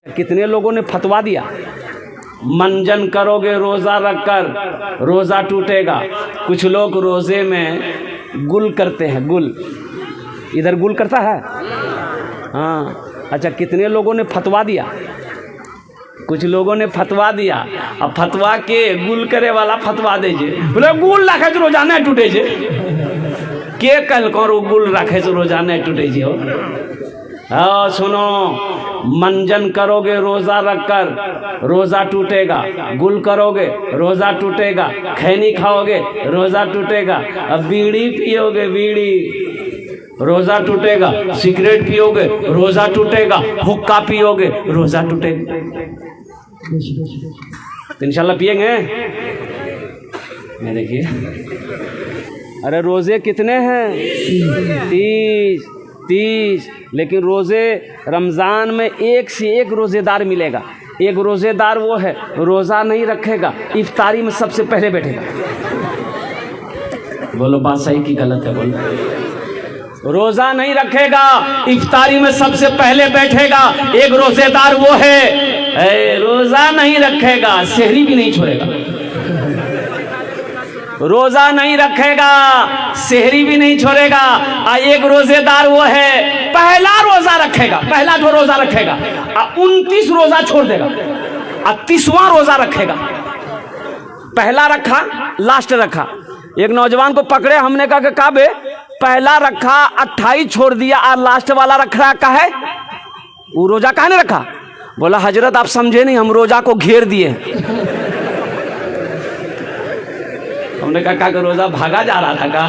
कितने लोगों ने फतवा दिया, मंजन करोगे रोज़ा रखकर रोज़ा टूटेगा। कुछ लोग रोज़े में गुल करते हैं, गुल इधर गुल करता है। हाँ अच्छा, कितने लोगों ने फतवा दिया, कुछ लोगों ने फतवा दिया। अब फतवा के गुल करे वाला फतवा दीजिए, बोले गुल रखे तो रोज़ा नहीं टूटे जे, के कल करो गुल रखे तो रोज़ा नहीं टूटे जे हो। हाँ सुनो, मंजन करोगे रोज़ा रखकर रोज़ा टूटेगा, गुल करोगे रोज़ा टूटेगा, खैनी खाओगे रोज़ा टूटेगा, अब बीड़ी पियोगे बीड़ी रोज़ा टूटेगा, सिगरेट पियोगे रोज़ा टूटेगा, हुक्का पियोगे रोज़ा टूटेगा। तो इंशाल्लाह पिएंगे। देखिए, अरे रोज़े कितने हैं? 30। लेकिन रोज़े रमज़ान में एक से एक रोज़ेदार मिलेगा। एक रोज़ेदार वो है रोज़ा नहीं रखेगा, इफ्तारी में सबसे पहले बैठेगा। बोलो बात सही की गलत है? बोलो। रोज़ा नहीं रखेगा, इफ्तारी में सबसे पहले बैठेगा। एक रोज़ेदार वो है रोज़ा नहीं रखेगा, सहरी भी नहीं छोड़ेगा। रोज़ा नहीं रखेगा, सहरी भी नहीं छोड़ेगा। एक रोज़ेदार वो है पहला रोज़ा रखेगा, पहला जो रोज़ा रखेगा 29 रोज़ा छोड़ देगा, 30वां रोज़ा रखेगा। पहला रखा, लास्ट रखा। एक नौजवान को पकड़े, हमने कहा कि काबे पहला रखा 28 छोड़ दिया और लास्ट वाला रख रहा का है, वो रोज़ा काहे नहीं रखा? बोला हजरत आप समझे नहीं, हम रोज़ा को घेर दिए। हमने कहा कि रोज़ा भागा जा रहा था का?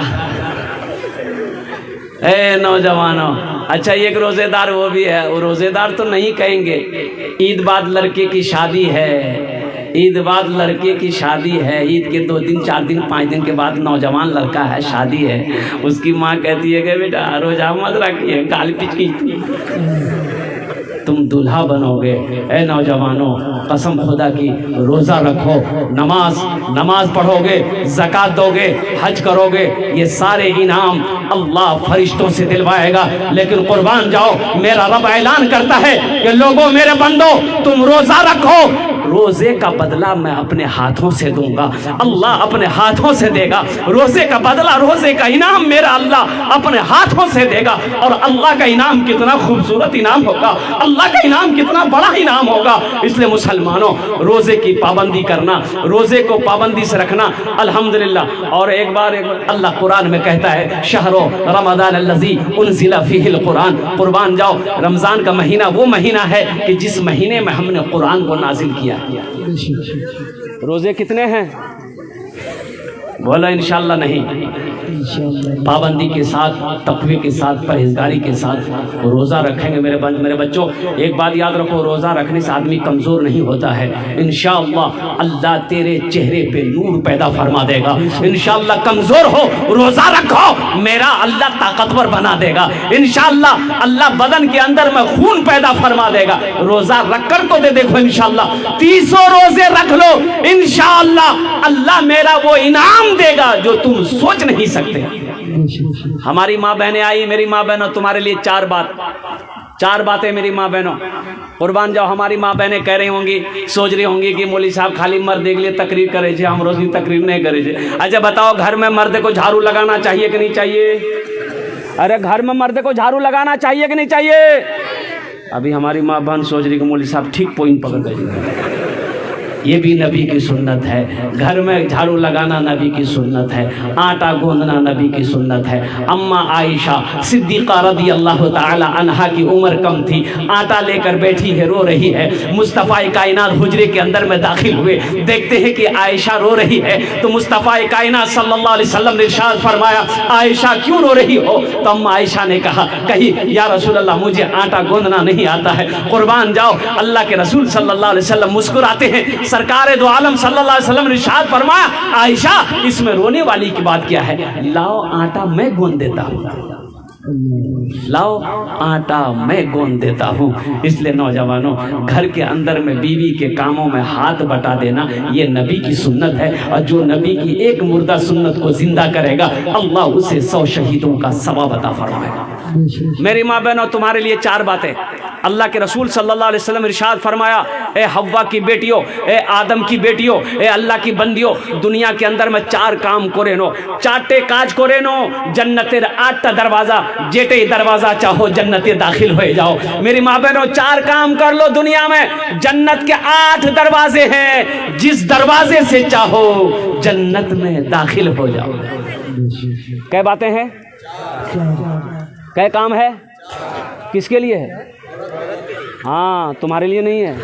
नौजवानों, अच्छा एक रोज़ेदार वो भी है, वो रोज़ेदार तो नहीं कहेंगे। ईद बाद लड़के की शादी है, ईद बाद लड़के की शादी है, ईद के 2 दिन 4 दिन 5 दिन के बाद नौजवान लड़का है, शादी है। उसकी माँ कहती है कि बेटा रोज़ा मत रखिए, गाली पिचकी तुम दूल्हा बनोगे। ए नौजवानों, कसम खुदा की रोज़ा रखो, नमाज पढ़ोगे, ज़कात दोगे, हज करोगे, ये सारे इनाम अल्लाह फरिश्तों से दिलवाएगा। लेकिन कुर्बान जाओ, मेरा रब ऐलान करता है कि लोगों मेरे बंदो तुम रोज़ा रखो, रोज़े का बदला मैं अपने हाथों से दूंगा। अल्लाह अपने हाथों से देगा रोज़े का बदला, रोज़े का इनाम मेरा अल्लाह अपने हाथों से देगा। और अल्लाह का इनाम कितना खूबसूरत इनाम होगा, अल्लाह का इनाम कितना बड़ा इनाम होगा। इसलिए मुसलमानों, रोज़े की पाबंदी करना, रोज़े को पाबंदी से रखना, अल्हम्दुलिल्लाह। और एक बार अल्लाह कुरान में कहता है शहरो रमज़ान अल्लज़ी उनज़िला फ़ीहिल कुरान। कुर्बान जाओ, रमज़ान का महीना वो महीना है कि जिस महीने में हमने कुरान को नाजिल किया। रोज़े कितने हैं? बोला इंशाल्लाह नहीं, पाबंदी के साथ, तक़वे के साथ, परहेज़गारी के साथ रोज़ा रखेंगे। मेरे बच्चों, एक बात याद रखो, रोज़ा रखने से आदमी कमज़ोर नहीं होता है। इंशाअल्लाह अल्लाह तेरे चेहरे पे नूर पैदा फरमा देगा। इंशाअल्लाह कमज़ोर हो, रोज़ा रखो, मेरा अल्लाह ताकतवर बना देगा। इंशाअल्लाह अल्लाह बदन के अंदर में खून पैदा फरमा देगा। रोज़ा रख कर तो दे देखो, इंशाअल्लाह 30 रोज़े रख लो, इंशाअल्लाह अल्लाह मेरा वो इनाम देगा जो तुम सोच नहीं सकते। हमारी माँ बहनें आई, मेरी माँ बहनों तुम्हारे लिए 4 बातें मेरी माँ बहनों, कुर्बान जाओ। हमारी माँ बहनें कह रही होंगी, सोच रही होंगी कि मौलवी साहब खाली मर्द के लिए तकरीर करे छे, हम रोज की तकरीर नहीं करे छे। अच्छा बताओ, घर में मर्द को झाड़ू लगाना चाहिए कि नहीं चाहिए? अरे घर में मर्द को झाड़ू लगाना चाहिए कि नहीं चाहिए? अभी हमारी माँ बहन सोच रही कि मौलवी साहब ठीक पॉइंट पकड़ गए। ये भी नबी की सुन्नत है, घर में झाड़ू लगाना नबी की सुन्नत है, आटा गूंदना नबी की सुन्नत है। अम्मा आयशा सिद्दीक़ा रज़ी अल्लाह ताला अन्हा की उम्र कम थी, आटा लेकर बैठी है, रो रही है। मुस्तफ़ा कायनात हुजरे के अंदर में दाखिल हुए, देखते हैं कि आयशा रो रही है, तो मुस्तफ़ा कायनात सल्लल्लाहु अलैहि वसल्लम ने इरशाद फरमाया, आयशा क्यों रो रही हो? तो अम्मा आयशा ने कहा, कही या रसूल अल्लाह मुझे आटा गूंदना नहीं आता है। कुर्बान जाओ, अल्लाह के रसूल सल्लल्लाहु अलैहि वसल्लम मुस्कुराते हैं। सरकार दो आलम सल्लल्लाहु अलैहि वसल्लम ने इरशाद फरमाया, आयशा इसमें रोने वाली की बात क्या है? लाओ आटा मैं गूंद देता हूँ, लाओ आटा मैं गूंद देता हूँ। इसलिए नौजवानों, घर के अंदर में बीवी के कामों में हाथ बटा देना ये नबी की सुन्नत है। और जो नबी की एक मुर्दा सुन्नत को जिंदा करेगा, अल्लाह उसे 100 शहीदों का सवाब अता फरमाएगा। मेरी माँ बहनों, तुम्हारे लिए 4 बातें। अल्लाह के रसूल सल्लल्लाहु अलैहि वसल्लम इरशाद फरमाया, ए हव्वा की बेटियों, ए आदम की बेटियों, ए अल्लाह की बंदियों, दुनिया के अंदर में 4 काम करे नो, 4 काज करे नो, जन्नतेर 8 दरवाजा, जेटे दरवाजा चाहो जन्नते दाखिल हो जाओ। मेरी माँ बहनों, 4 काम कर लो, दुनिया में जन्नत के 8 दरवाजे हैं, जिस दरवाजे से चाहो जन्नत में दाखिल हो जाओ। क्या बातें हैं? क्या काम है? किसके लिए है? हाँ, तुम्हारे लिए नहीं है,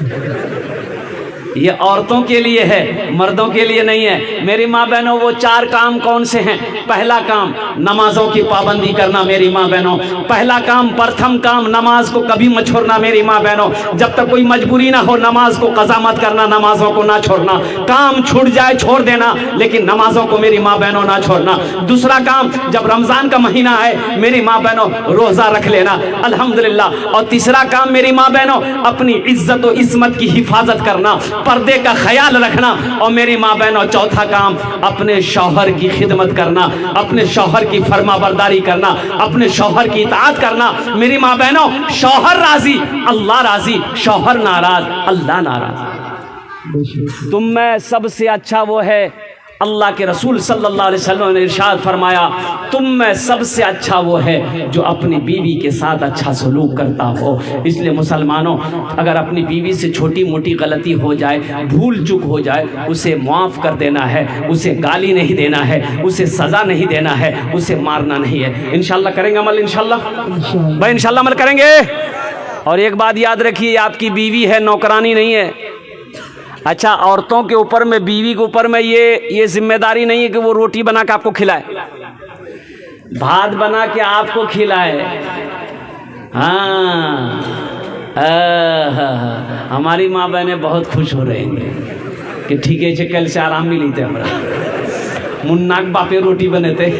ये औरतों के लिए है, मर्दों के लिए नहीं है। मेरी माँ बहनों, वो 4 काम कौन से हैं? पहला काम नमाजों की पाबंदी करना। मेरी माँ बहनों, पहला काम, प्रथम काम, नमाज को कभी मत छोड़ना। मेरी माँ बहनों, जब तक कोई मजबूरी ना हो नमाज को कज़ा मत करना, नमाजों को ना छोड़ना। काम छूट जाए छोड़ देना, लेकिन नमाजों को मेरी माँ बहनों ना छोड़ना। दूसरा काम, जब रमजान का महीना है मेरी माँ बहनों, रोजा रख लेना, अल्हम्दुलिल्लाह। और तीसरा काम मेरी माँ बहनों, अपनी इज्जत और इस्मत की हिफाजत करना, पर्दे का ख्याल रखना। और मेरी माँ बहनों, चौथा काम, अपने शौहर की खिदमत करना, अपने शौहर की फरमाबरदारी करना, अपने शौहर की इताअत करना। मेरी माँ बहनों, शौहर राजी अल्लाह राजी, शौहर नाराज अल्लाह नाराज। तुम में सबसे अच्छा वो है, अल्लाह के रसूल सल्लल्लाहु अलैहि वसल्लम ने इरशाद फरमाया, तुम में सबसे अच्छा वो है जो अपनी बीवी के साथ अच्छा सलूक करता हो। इसलिए मुसलमानों, अगर अपनी बीवी से छोटी मोटी गलती हो जाए, भूल चूक हो जाए, उसे माफ़ कर देना है, उसे गाली नहीं देना है, उसे सज़ा नहीं देना है, उसे मारना नहीं है। इंशाल्लाह करेंगे अमल, इंशाल्लाह भाई, इंशाल्लाह अमल करेंगे। और एक बात याद रखिए, आपकी बीवी है, नौकरानी नहीं है। अच्छा, औरतों के ऊपर में, बीवी के ऊपर में ये जिम्मेदारी नहीं है कि वो रोटी बना के आपको खिलाए, भात बना के आपको खिलाए। हाँ, हमारी माँ बहनें बहुत खुश हो रही हैं कि ठीक है, कल से आराम मिली थे हमारा, मुन्नाक बापे रोटी बने थे।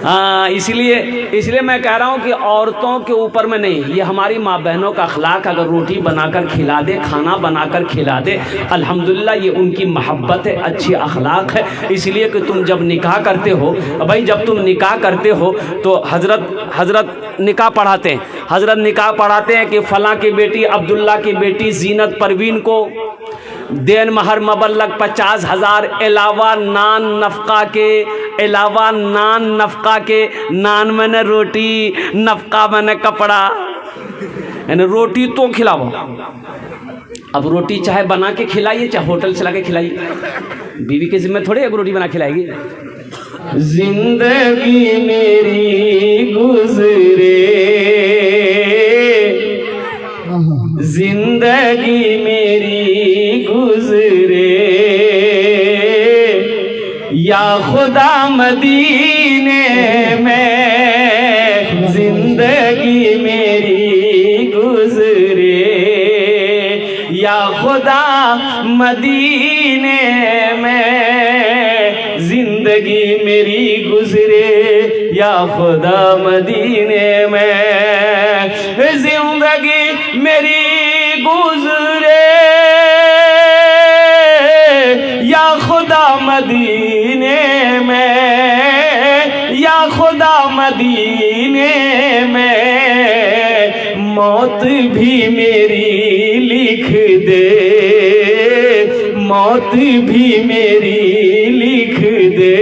हाँ, इसलिए मैं कह रहा हूँ कि औरतों के ऊपर में नहीं, ये हमारी माँ बहनों का अखलाक। अगर रोटी बनाकर खिला दे, खाना बनाकर खिला दे, अल्हम्दुलिल्लाह, ये उनकी मोहब्बत है, अच्छी अखलाक है। इसलिए कि तुम जब निकाह करते हो भाई, जब तुम निकाह करते हो तो हजरत निकाह पढ़ाते हैं, हजरत निकाह पढ़ाते हैं कि फ़लाँ की बेटी, अब्दुल्ला की बेटी ज़ीनत परवीन को देन महर मबल्लग 50,000 अलावा नान नफ़क़ा के, अलावा नान नफ़क़ा के, नान मैंने रोटी, नफ़क़ा मैंने कपड़ा, यानी रोटी तो खिलाओ। अब रोटी चाहे बना के खिलाइए, चाहे होटल चला के खिलाइए, बीवी के जिम्मे थोड़ी एक रोटी बना खिलाएगी। जिंदगी मेरी गुजरे, जिंदगी मेरी गुजरे, या खुदा मदीने में जिंदगी मेरी गुजरे, या खुदा मदीने में जिंदगी मेरी गुजरे, या खुदा मदीने में जिंदगी मेरी गुजरे, या खुदा मदीने में, या खुदा मदीने में मौत भी मेरी लिख दे, मौत भी मेरी लिख दे,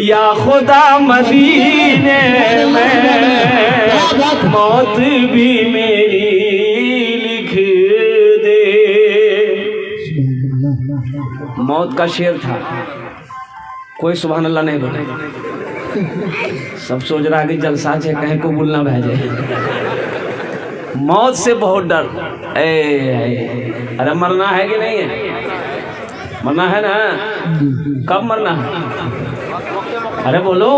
या खुदा मदीने में मौत भी मेरी लिख दे। मौत का शेर था, कोई सुभान अल्लाह नहीं बोले। सब सोच रहा कि जलसा है, कहीं को बोलना भेजे। मौत से बहुत डर। अरे मरना है कि नहीं है? मरना है ना? कब मरना है? अरे बोलो,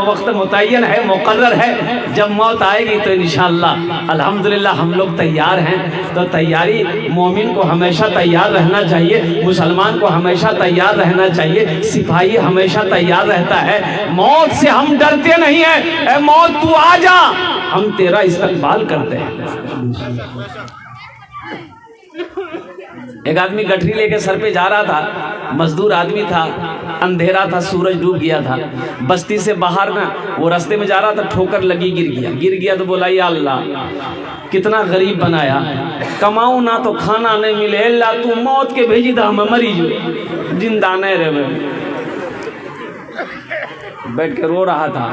वक्त मुतय्यन है, मुकर्रर है। जब मौत आएगी तो इंशाअल्लाह अल्हम्दुलिल्लाह हम लोग तैयार हैं। तो तैयारी, मोमिन को हमेशा तैयार रहना चाहिए, मुसलमान को हमेशा तैयार रहना चाहिए, सिपाही हमेशा तैयार रहता है। मौत से हम डरते नहीं हैं। ए मौत तू आ जा, हम तेरा इस्तकबाल करते हैं। एक आदमी गठरी लेके सर पे जा रहा था, मजदूर आदमी था। अंधेरा था, सूरज डूब गया था। बस्ती से बाहर ना वो रास्ते में जा रहा था, ठोकर लगी, गिर गया। तो बोला या अल्लाह कितना गरीब बनाया, कमाऊँ ना तो खाना नहीं मिले, अल्लाह तू मौत के भेजी था, मैं मरी जो जिंदा नहीं रहे। बैठ के रो रहा था।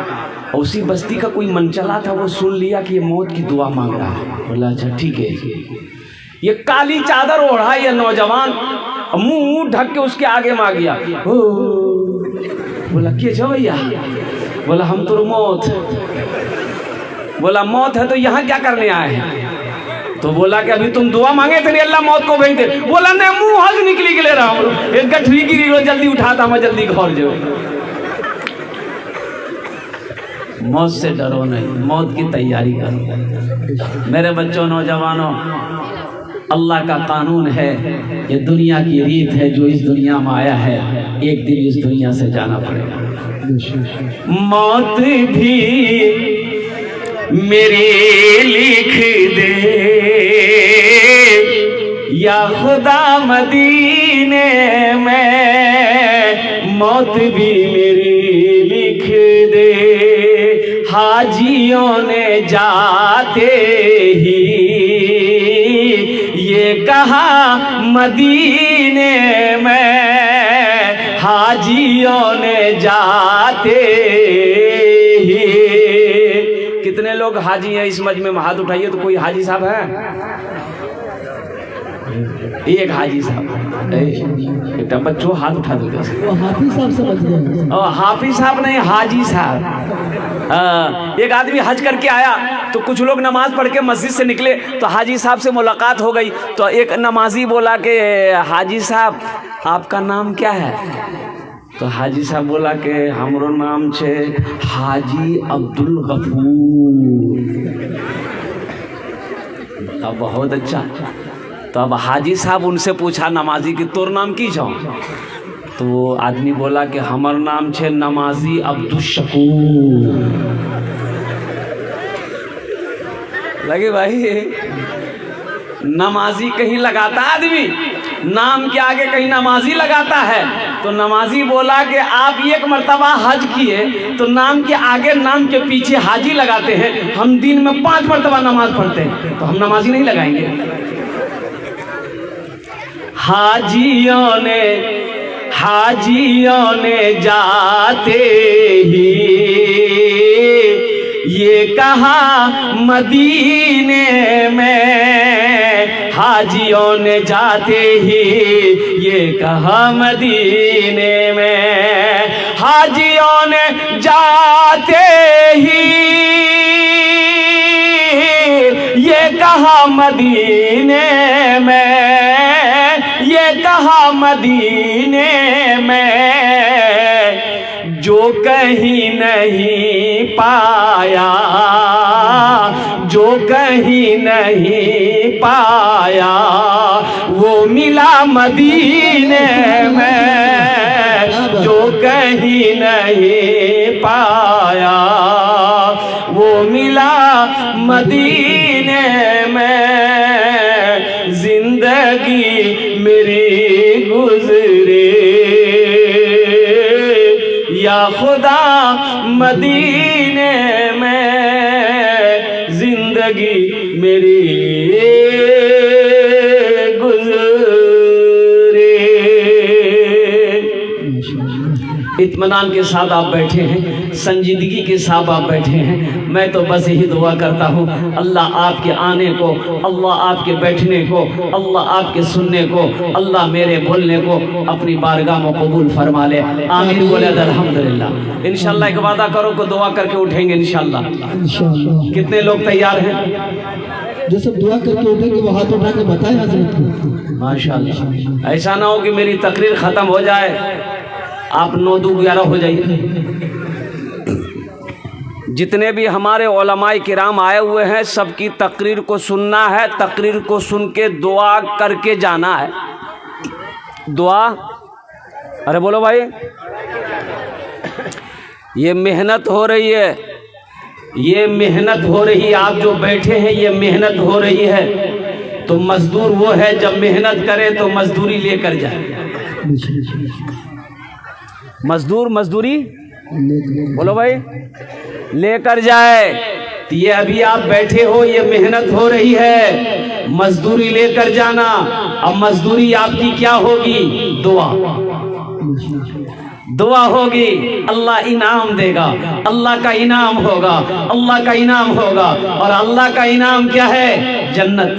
उसी बस्ती का कोई मनचला था, वो सुन लिया कि ये मौत की दुआ मांग रहा है। बोला अच्छा ठीक है। ये काली चादर ओढ़ा ये नौजवान, मुंह ढक के उसके आगे मांग गया। बोला के छो भैया? बोला हम तो मौत। बोला मौत है तो यहाँ क्या करने आए हैं? तो बोला कि अभी तुम दुआ मांगे थे, अल्लाह मौत को भेज दे। बोला नहीं, मुंह हज निकली के ले रहा हूँ, एक गठरी गिरी, जल्दी उठाता मैं, जल्दी घर जो। मौत से डरो नहीं, मौत की तैयारी करो। मेरे बच्चों, नौजवानों, अल्लाह का कानून है, ये दुनिया की रीत है। जो इस दुनिया में आया है एक दिन इस दुनिया से जाना पड़ेगा। मौत भी मेरी लिख दे या खुदा मदीने में, मौत भी मेरी लिख दे। हाजियों ने जाते ही ये कहा मदीने में, हाजियों ने जाते ही। कितने लोग हाजी हैं इस मजमे में? हाथ उठाइए तो कोई हाजी साहब है? एक हाजी साहब। बेटा बच्चों हाथ उठा दो। हाफिज साहब समझ गए। हाफिज साहब नहीं, हाजी साहब। एक आदमी हज करके आया तो कुछ लोग नमाज पढ़ के मस्जिद से निकले तो हाजी साहब से मुलाकात हो गई। तो एक नमाजी बोला कि हाजी साहब आपका नाम क्या है? तो हाजी साहब बोला कि हमरो नाम छे हाजी अब्दुल गफूर। अब बहुत अच्छा। तो अब हाजी साहब उनसे पूछा नमाजी कि तोर नाम की छो? तो वो आदमी बोला कि हमार नाम छे नमाजी अब्दुल शकूर। लगे भाई, नमाजी कहीं लगाता आदमी, नाम के आगे कहीं नमाजी लगाता है। तो नमाजी बोला कि आप एक मर्तबा हज किए तो नाम के आगे नाम के पीछे हाजी लगाते हैं, हम दिन में 5 मर्तबा नमाज पढ़ते हैं, तो हम नमाजी नहीं लगाएंगे। हाजियों ने जाते ही ये कहा मदीने में, हाजियों ने जाते ही ये कहा मदीने में, हाजियों ने जाते ही ये कहा मदीने में, ये कहा मदीने में, जो कहीं नहीं पाया, जो कहीं नहीं पाया, वो मिला मदीने में, जो कहीं नहीं पाया, वो मिला मदीने में। जिंदगी मेरी गुजरे या खुदा मदीने में, जिंदगी मेरी गुजरे। इत्मीनान के साथ आप बैठे हैं, संजीदगी के साथ आप बैठे हैं। मैं तो बस यही दुआ करता हूँ, अल्लाह आपके आने को, अल्लाह आपके बैठने को, अल्लाह आपके सुनने को, अल्लाह मेरे बोलने को अपनी बारगाह में कबूल फरमा ले। आमीन बोले अल्हम्दुलिल्लाह। इंशाल्लाह एक वादा करो को दुआ करके उठेंगे इंशाल्लाह। कितने लोग तैयार हैं? जो सब दुआ करके उठेंगे वो हाथ उठा के बताएं हज़रत को। माशाल्लाह। ऐसा ना हो कि मेरी तकरीर ख़त्म हो जाए आप 9-11 हो जाइए। जितने भी हमारे उलमाए किराम आए हुए हैं सबकी तकरीर को सुनना है, तकरीर को सुन के दुआ करके जाना है। दुआ, अरे बोलो भाई, ये मेहनत हो रही है, ये मेहनत हो रही है। आप जो बैठे हैं ये मेहनत हो रही है। तो मजदूर वो है जब मेहनत करे तो मजदूरी लेकर जाए। मजदूर मजदूरी लेकर बोलो भाई लेकर जाए। तो ये अभी आप बैठे हो, ये मेहनत हो रही है, मजदूरी लेकर जाना। अब मजदूरी आपकी क्या होगी? दुआ, दुआ होगी, अल्लाह इनाम देगा, अल्लाह का इनाम होगा, अल्लाह का इनाम होगा। और अल्लाह का इनाम क्या है? जन्नत।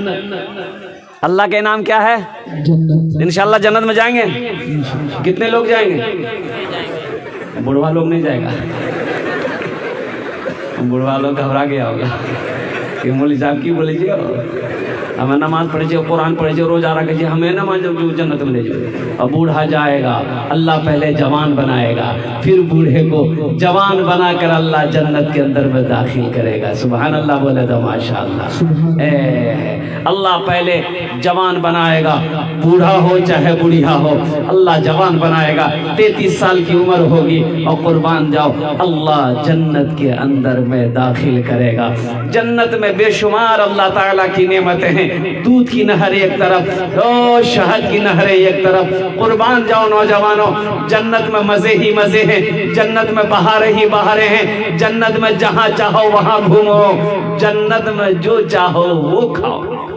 अल्लाह का इनाम क्या है? जन्नत। इंशाल्लाह जन्नत में जाएंगे। कितने लोग जाएंगे? बुढ़वा लोग नहीं जाएगा, बुढ़वा लोग घबरा गया होगा कि मौलवी साहब की बोले जी हमें नमाज पढ़े, कुरान पढ़े, रोजा रखे, हमें नमाज जन्नत में ले जाओ। और बूढ़ा जाएगा, अल्लाह पहले जवान बनाएगा, फिर बूढ़े को जवान बनाकर अल्लाह जन्नत के अंदर में दाखिल करेगा। सुभान अल्लाह बोले तो माशाअल्लाह। अल्लाह पहले जवान बनाएगा, बूढ़ा हो चाहे बुढ़िया हो, अल्लाह जवान बनाएगा। 33 साल की उम्र होगी और कुर्बान जाओ, अल्लाह जन्नत के अंदर में दाखिल करेगा। जन्नत में बेशुमार अल्लाह ताला की नेमतें हैं। दूध की नहर एक तरफ, ओ शहद की नहरें एक तरफ। कुर्बान जाओ नौजवानों, जन्नत में मजे ही मजे हैं, जन्नत में बहारें ही बहारें हैं, जन्नत में जहां चाहो वहां घूमो, जन्नत में जो चाहो वो खाओ।